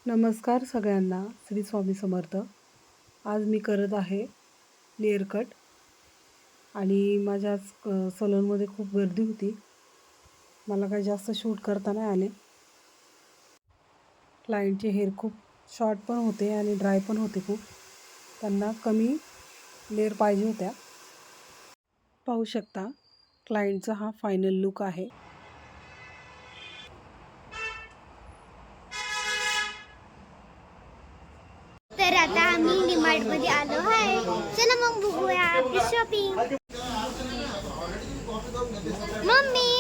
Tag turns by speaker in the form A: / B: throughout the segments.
A: नमस्कार सगळ्यांना. श्री स्वामी समर्थ. आज मी करत आहे लेअर कट आणि माझ्या सलूनमध्ये खूप गर्दी होती. मला काही जास्त शूट करता नाही आले. क्लायंटचे हेअर खूप शॉर्ट पण होते आणि ड्राय पण होते खूप. त्यांना कमी लेअर पाहिजे होत्या. पाहू शकता क्लायंटचा हा फायनल लुक आहे.
B: तर आता आम्ही डीमार्टमध्ये आलो आहे. चला मग बघूया आपली शॉपिंग. मम्मी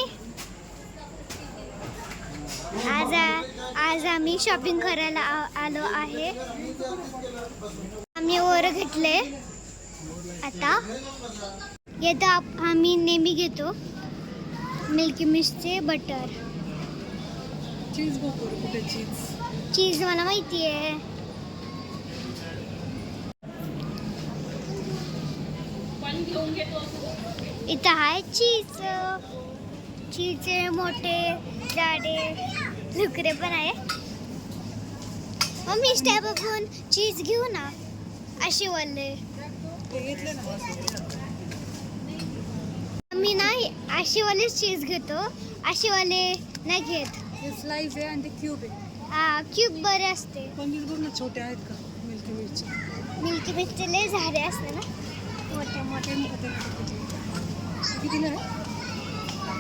B: आज आम्ही शॉपिंग करायला आलो आहे. आम्ही वर घेतले. आता येतं आम्ही नेहमी घेतो मिल्की मिस्टचे बटर.
A: चीज बघू कुठे
B: चीज मला माहिती आहे. इथं आहे चीजचे मोठे जाडे तुकडे पण आहे. मम्मी स्टॅप बघून चीज घेऊ ना. असे वाले मी नाही, असे वाले चीज घेतो. असे वाले नाही घेत.
A: स्लाइस आहे आणि ते क्यूब आहे.
B: हा क्यूब बरे असते.
A: पनीर बघ ना, छोटे आहेत का मिल्की मिरची.
B: मिल्की मिरची लय झाडे असते ना मोठे मोठे.
A: कितीला आहे?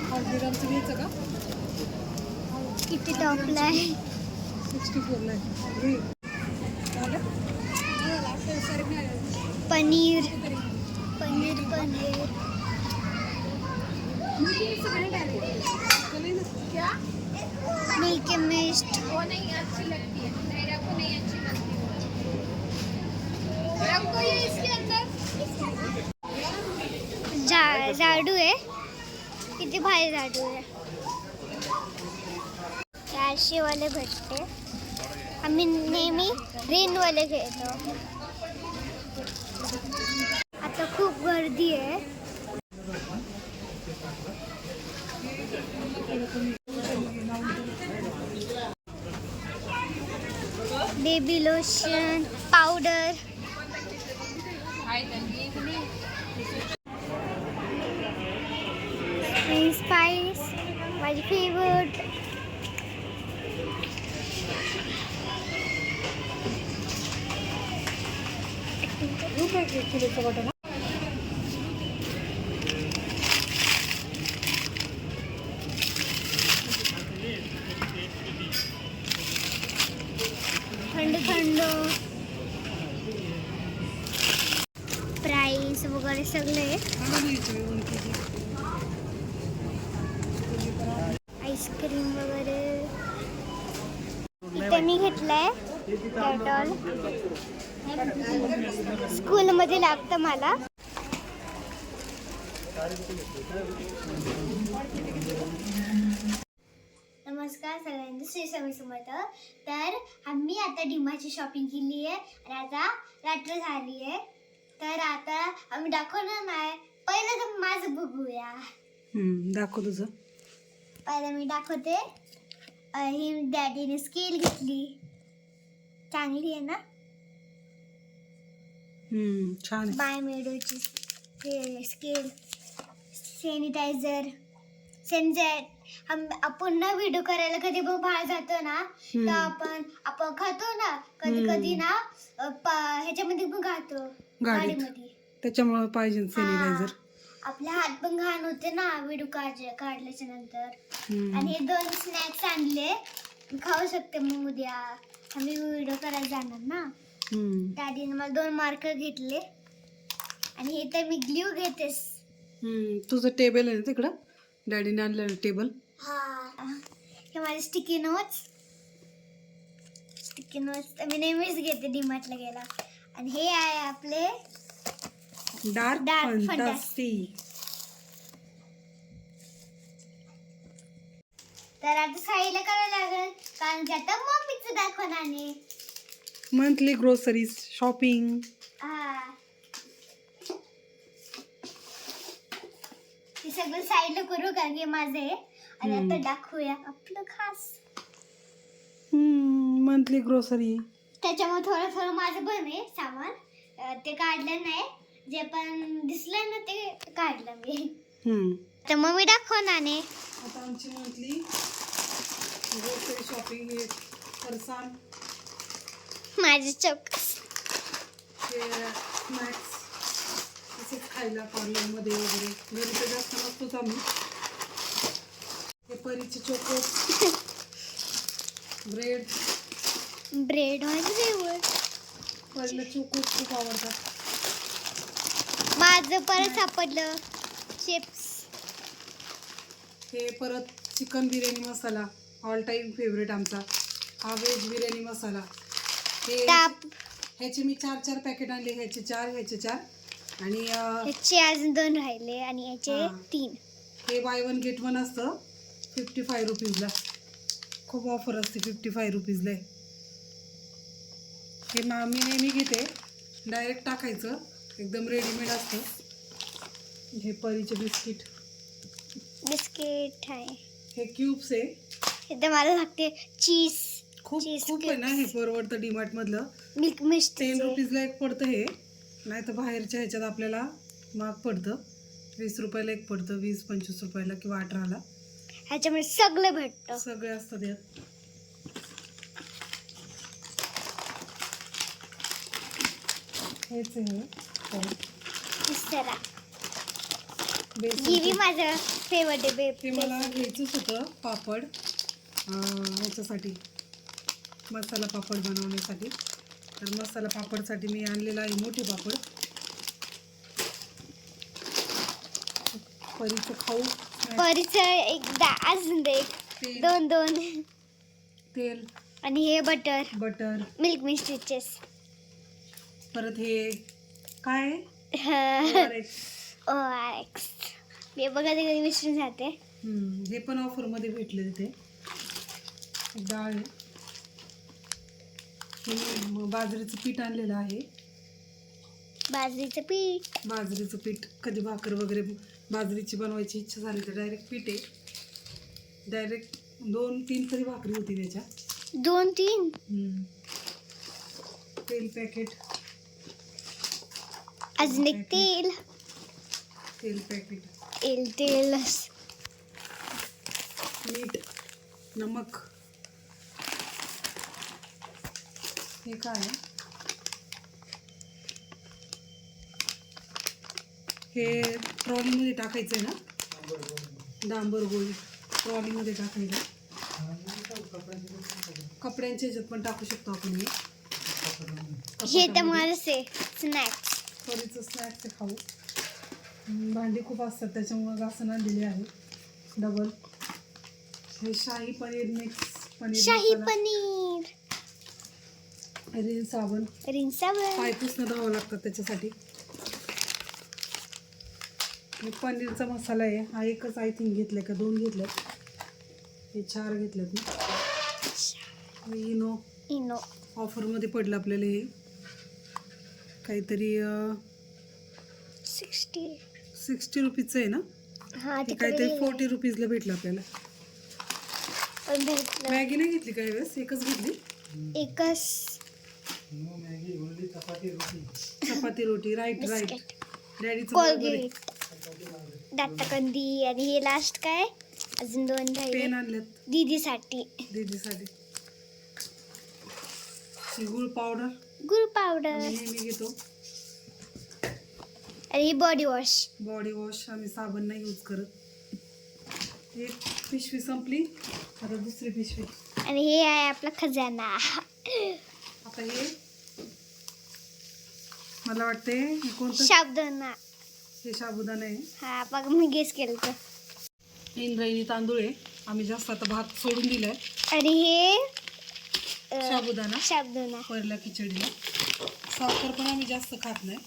A: 100 ग्रामचं घ्यायचं का?
B: किती टॉपला आहे?
A: 64ला आहे.
B: पनीर पनीर पनीर मिल्की मिस्ट झाडू आहे. किती भारी झाडू आहे. चारशे वाले भेटते. आम्ही नेहमी रेनवाले घेतो. आता खूप गर्दी आहे. बेबी लोशन पावडर स्पाइस माझी फेवरेट.
A: किलोचं बटर.
B: थंड थंड प्राईस वगैरे सगळे. आईस्क्रीम वगैरे इथे मी घेतलाय. टर्टल स्कूलमध्ये लागतं मला. नमस्कार सगळ्यांना. श्री स्वामी समर्थ. तर आम्ही आता डीमार्टची शॉपिंग केली आहे आणि आता रात्र झाली आहे. तर आता आम्ही दाखवणार नाही. पहिलं तर माझं बघूया.
A: दाखव तुझं.
B: पहिलं मी दाखवते. ही डॅडीने स्केल घेतली. चांगली आहे ना.
A: छान.
B: Bye मेडोची scale. सॅनिटायझर आपण ना व्हिडिओ करायला कधी पण बाहेर जातो ना, तर आपण खातो ना कधी कधी ना ह्याच्यामध्ये पण खातो गाडीमध्ये.
A: त्याच्यामुळे पाहिजे सॅनिटायझर.
B: आपले हात पण घाण होते ना व्हिडिओ काढल्याच्या नंतर. आणि हे 2 स्नॅक्स आणले. खाऊ शकते मग उद्या आम्ही व्हिडिओ करायला जाणार ना. डॅडीने मला 2 मार्कर घेतले. आणि हे तर मी ग्ल्यू घेतेस.
A: तुझं टेबल आहे ना तिकडं, डॅडीने आणलेलं टेबल.
B: हे माझे स्टिकी नोट्स मी नेहमीच घेते डीमार्टला गेला. आणि हे आहे आपले
A: डार्क फंटास्टी.
B: तर आता साईला करायला लागेल कारण की आता मम्मीचं दाखवणार नाही.
A: Monthly groceries shopping.
B: हे सगळं साईडला करू कारण की माझं आहे. आणि आता दाखवूया आपलं खास.
A: Monthly grocery.
B: त्याच्यामुळे थोडं थोडं माझं पण आहे सामान. ते काढलं नाही, जे पण दिसलं ना ते काढलं मी. तर मम्मी दाखवणार नाही.
A: आता आमची मंथली ग्रोसरी शॉपिंग हे फरसाण,
B: माझे चॉकस,
A: हे स्नॅक्स तसेच खायला पार्लरमध्ये वगैरे. घरी तर जास्त नसतोच आम्ही. हे परीचे चोकोस, ब्रेड
B: माझे फेवरेट.
A: परीला चोकोस खूप आवडतात.
B: माझं परत सापडलं चिप्स.
A: हे परत चिकन बिर्याणी मसाला, ऑल टाईम फेवरेट आमचा. हा व्हेज बिर्याणी मसाला. हे
B: ताप.
A: ह्याचे मी 4 पॅकेट आणले. ह्याचे 4 आणि
B: ह्याचे अजून 2 राहिले आणि याचे 3.
A: हे बाय 1 गेट 1 असतं 55 रुपीजला. खूप ऑफर असते 55 रुपीजला. हे मी नेहमी घेते. डायरेक्ट टाकायचं, एकदम रेडीमेड असतं. हे परीचे बिस्किट
B: आहे.
A: हे क्यूब्स आहे.
B: हे तर मला लागते चीज.
A: खूप आहे ना. हे परवडतं डीमार्ट मधलं.
B: मिल्क मिस्ट
A: 10 रुपीजला एक पडतं हे. नाही तर बाहेरच्या ह्याच्यात आपल्याला महाग पडतं. 20 रुपयाला एक पडतं, 20-25 रुपयाला किंवा 18ला.
B: ह्याच्यामध्ये सगळं भेटतं.
A: सगळे असतात यात. हेच आहे
B: तिसरा
A: बेसन.
B: गिरी माझं फेवरेट आहे.
A: ते मला घ्यायचंच होतं पापड, ह्याच्यासाठी मसाला पापड बनवण्यासाठी. तर मसाला पापडसाठी मी आणलेला आहे मोठे पापड. परीचं खाऊ,
B: परीचं एकदा अजून
A: तेल.
B: 2
A: तेल
B: आणि हे बटर मिल्क मिस्टचेस.
A: परत हे काय
B: ORX. हे बघा ते कधी विसरून जाते.
A: हे पण ऑफरमध्ये भेटले तिथे. डाळ आहे. हे बाजरीचं पीठ आणलेलं आहे. बाजरीचं पीठ कधी भाकर वगैरे बाजरीची बनवायची इच्छा झाली तर डायरेक्ट पीठ आहे. डायरेक्ट 2-3 तरी भाकरी होती त्याच्या.
B: 2-3.
A: तेल पॅकेट,
B: अजून एक तेल
A: पॅकेट, मीठ, नमक. हे काय आहे? हे ट्रॉलीमध्ये टाकायचं आहे ना. डांबर गोळी ट्रॉलीमध्ये टाकायचं. कपड्यांच्या ह्याच्यात पण टाकू शकतो आपण.
B: हे तर माझं स्नॅक्स.
A: परीचं स्नॅक्स खाऊ. भांडी खूप असतात त्याच्यामुळं घासून आणलेली आहे डबल. हे शाही पनीर मिक्स पनीर. रिन साबण पाय पुसणं धावावं लागतात त्याच्यासाठी. हे पनीरचा मसाला आहे. हा एकच आय थिंक घेतलाय का 2 घेतल्यात. हे 4 घेतल्यात मी. इनो ऑफरमध्ये पडलं आपल्याला. हे काहीतरी 60 रुपीजचं आहे ना. हे काहीतरी 40 रुपीजला भेटलं आपल्याला. मॅगी नाही घेतली काही वेळेस, एकच घेतली. चपाती रोटी. राईट. डॅडीचं
B: कोलगेट, दातकंदी आणि हे लास्ट काय अजून 2 राहिले.
A: पेन आणलेत
B: दीदीसाठी.
A: गुळ पावडर नेहमी घेतो.
B: आणि बॉडी वॉश.
A: आम्ही साबण नाही यूज करत. एक पिशवी संपली, आता दुसरी पिशवी.
B: आणि हे आहे आपला खजाना.
A: आता हे मला वाटते हे कोणतं
B: साबुदाणा.
A: हे साबुदाणा आहे.
B: हा बघा मी गेस केलं तर.
A: इंद्रायणी तांदूळ आहे. आम्ही जास्त आता भात सोडून दिलाय.
B: आणि हे
A: साबुदाणा परला खिचडीला. साखर पण आम्ही जास्त खात नाही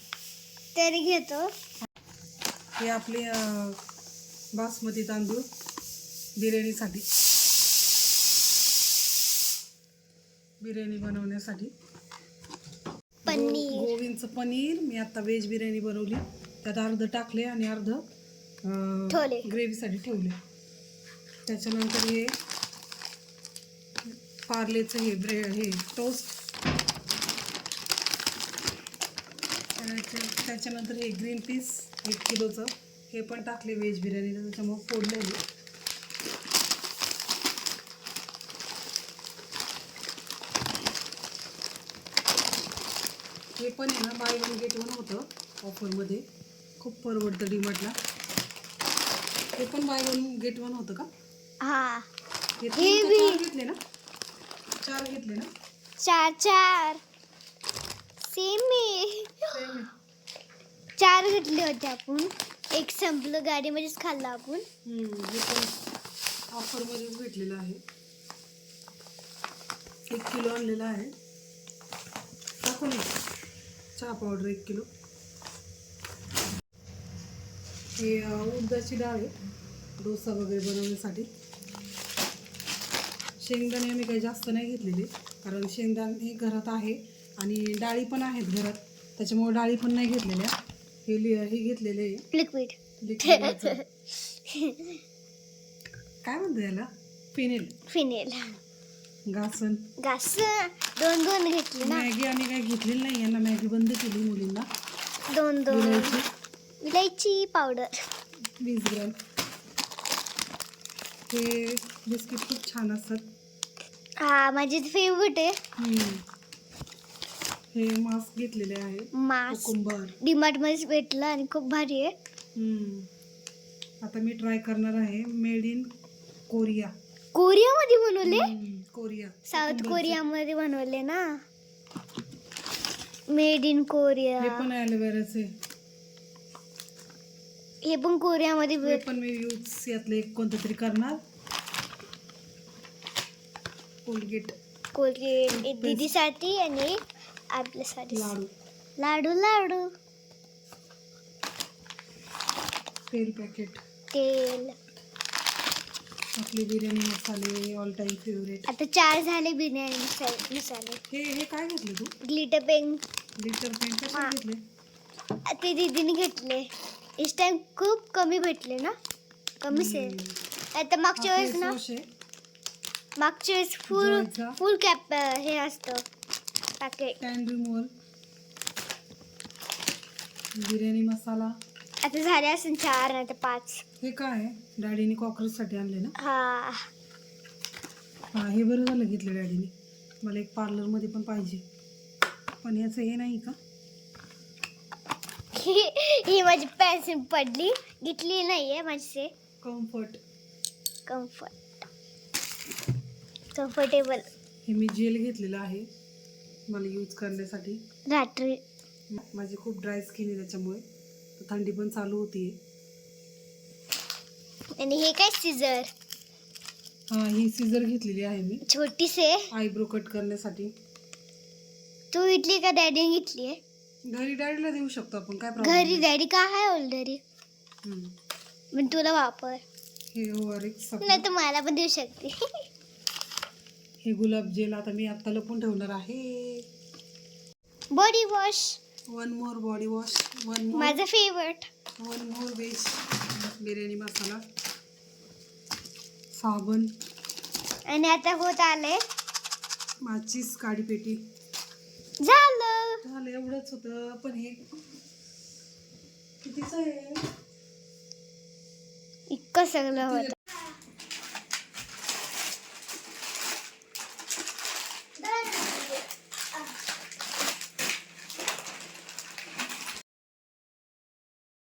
B: तरी घेतो.
A: हे आपले बासमती तांदूळ बिर्याणीसाठी, बिर्याणी बनवण्यासाठी.
B: पनीर,
A: गोविंदचं पनीर. मी आता व्हेज बिर्याणी बनवली, त्यात अर्ध टाकले आणि अर्ध ग्रेव्हीसाठी ठेवले. त्याच्यानंतर हे पार्लेचं हे ब्रेड हे टोस्ट, त्याच्यानंतर हे ग्रीन पीस 1 किलोचं हे पण टाकले व्हेज बिर्याणीला, त्याच्यामुळे फोडलेले. हे पण आहे ना बाय वन गेट वन होतं ऑफरमध्ये, खूप परवडतं डीमार्टला. हे पण बाय वन गेट वन होतं का?
B: हा,
A: हे 3 का 4 घेतले ना? 4 घेतले ना?
B: 4 सेम मी 4 घेतले होते आपण. एक संपलं गाडीमध्येच खाल्लं आपण.
A: हे पण ऑफरमध्येच भेटलेलं आहे. 1 किलो आणलेला आहे. टाकून चहा पावडर 1 किलो. हे उडदाची डाळ आहे डोसा वगैरे बनवण्यासाठी. शेंगदाणे आम्ही काही जास्त नाही घेतलेले, कारण शेंगदाणे घरात आहे आणि डाळी पण आहेत घरात, त्याच्यामुळे डाळी पण नाही घेतलेल्या. हे घेतलेले आहे
B: लिक्विड.
A: काय म्हणतो याला,
B: फिनेल
A: घासन.
B: घास 2 घेतले ना.
A: मॅगी आम्ही काही घेतलेली नाही, यांना मॅगी बंद केली मुलींना.
B: 2 विलायची पावडर
A: 20 ग्रॅम. हे बिस्किट खूप छान असतात.
B: हा, माझी फेवरेट आहे.
A: हे मास्क घेतलेले आहे,
B: मास्क
A: कुकुंबर.
B: डीमार्ट मध्येच भेटलं आणि खूप भारी आहे.
A: आता मी ट्राय करणार आहे मेड इन कोरिया.
B: कोरियामध्ये बनवले.
A: कोरिया,
B: साऊथ कोरियामध्ये बनवले ना. Made in Korea.
A: हे पण ॲलोवेराचे.
B: हे पण कोरियामध्ये
A: हे पण मी यूज यातलं एक कोणतं तरी करणार. कोलगेट
B: दीदीसाठी आणि आपल्यासाठी
A: लाडू.
B: लाडू
A: तेल. आपले बिर्याणी मसाले ऑल टाइम फेवरेट.
B: आता 4 झाले बिर्याणी मसाले.
A: हे काय घेतलं तू?
B: Glitter pen.
A: लिटर पेन कसे घेतले?
B: ते दीदीने घेतले. इस टाइम खूप कमी भेटले ना, कमी सेल. आता मागच्या वेळेस ना, मागच्या वेळेस फुल कॅप हे असतं पॅकेट.
A: टॅन रिमूव्हल, बिर्याणी मसाला.
B: आता झाले असेल 4 नाही तर 5.
A: हे काय आहे? डॅडीने कॉकरोचसाठी आणले ना?
B: हा,
A: हे बरं झालं घेतलं डॅडीने. मला एक पार्लरमध्ये पण पाहिजे, पण याचं हे नाही का?
B: ही माझी पेन्सिल पडली, घेतली नाहीये माझी. कम्फर्टेबल.
A: हे मी जेल घेतलेलं आहे मला यूज करण्यासाठी.
B: रात्री
A: माझी खूप ड्राय स्किन आहे, त्याच्यामुळे थंडी पण चालू होतीये.
B: आणि हे काय सीझर.
A: ही सीझर घेतलेली आहे मी
B: छोटीसे
A: आयब्रो कट करण्यासाठी.
B: तू घेतली का डॅडीने घेतली आहे?
A: घरी डॅडीला देऊ शकतो आपण, काय प्रॉब्लेम
B: घरी डॅडी का आहे ऑलरेडी. पण तुला वापर.
A: हे ओआरएक्स.
B: नाही तर मला पण देऊ शकते.
A: हे गुलाब जेल आता मी आत्ता लपून ठेवणार आहे.
B: Body wash.
A: 1 more body wash. 1 मोर.
B: माझं फेवरेट.
A: 1 मोर वेज बिर्याणी मसाला. साबण.
B: आणि आता होत आले
A: माचीस काडीपेटी.
B: झालं
A: एवढंच होतं, पण हे कितीचं आहे?
B: इतकं सगळं होतं.